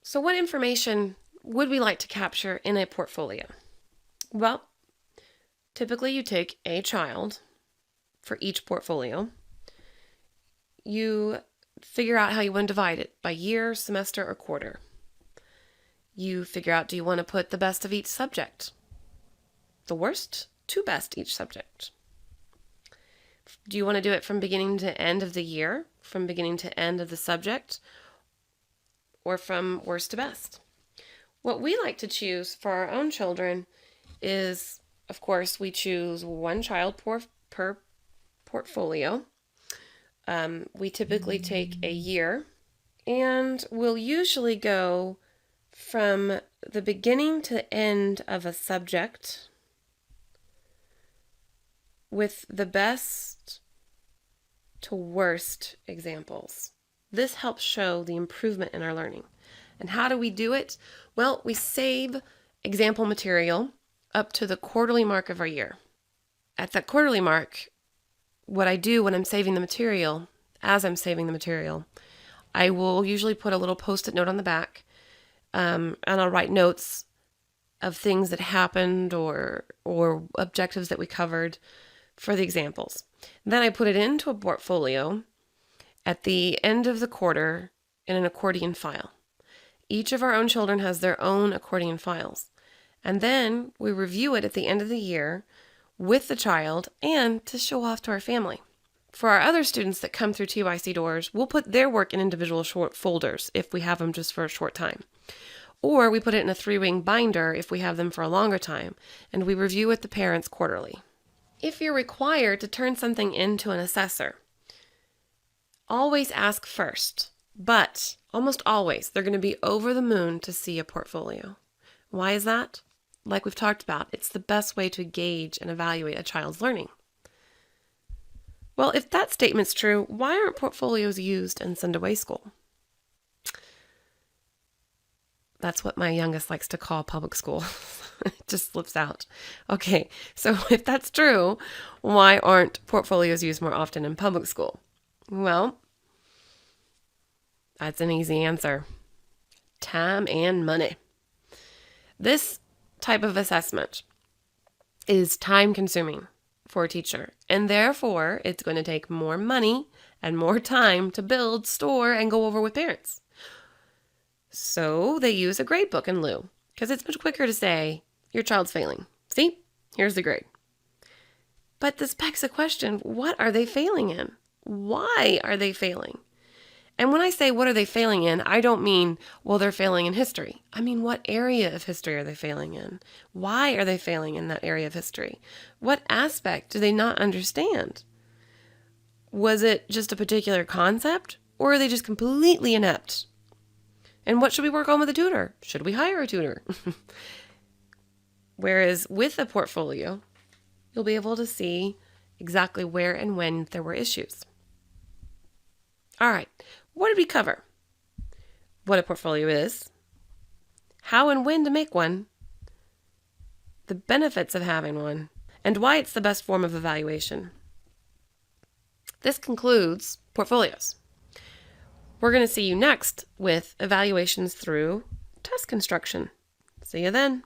So what information would we like to capture in a portfolio? Well, typically you take a child for each portfolio. You figure out how you want to divide it by year, semester, or quarter. You figure out, do you want to put the best of each subject? The worst to best each subject. Do you want to do it from beginning to end of the year, from beginning to end of the subject, or from worst to best? What we like to choose for our own children is, of course, we choose one child per portfolio. We typically take a year, and we'll usually go from the beginning to end of a subject with the best to worst examples. This helps show the improvement in our learning. And how do we do it? Well, we save example material up to the quarterly mark of our year. At that quarterly mark, what I do when I'm saving the material, as I'm saving the material, I will usually put a little post-it note on the back, and I'll write notes of things that happened or objectives that we covered for the examples. Then I put it into a portfolio at the end of the quarter in an accordion file. Each of our own children has their own accordion files. And then we review it at the end of the year with the child and to show off to our family. For our other students that come through TYC doors, we'll put their work in individual short folders if we have them just for a short time. Or we put it in a 3-ring binder if we have them for a longer time, and we review with the parents quarterly. If you're required to turn something into an assessor, always ask first, but almost always they're going to be over the moon to see a portfolio. Why is that? Like we've talked about, it's the best way to gauge and evaluate a child's learning. Well, if that statement's true, why aren't portfolios used in Sunday school? That's what my youngest likes to call public school. It just slips out. Okay, so if that's true, why aren't portfolios used more often in public school? Well, that's an easy answer. Time and money. This type of assessment is time consuming for a teacher, and therefore it's going to take more money and more time to build, store, and go over with parents. So they use a grade book in lieu, because it's much quicker to say, your child's failing. See, here's the grade. But this begs the question, what are they failing in? Why are they failing? And when I say what are they failing in, I don't mean, well, they're failing in history. I mean, what area of history are they failing in? Why are they failing in that area of history? What aspect do they not understand? Was it just a particular concept, or are they just completely inept? And what should we work on with a tutor? Should we hire a tutor? Whereas with a portfolio, you'll be able to see exactly where and when there were issues. All right, what did we cover? What a portfolio is, how and when to make one, the benefits of having one, and why it's the best form of evaluation. This concludes portfolios. We're going to see you next with evaluations through test construction. See you then.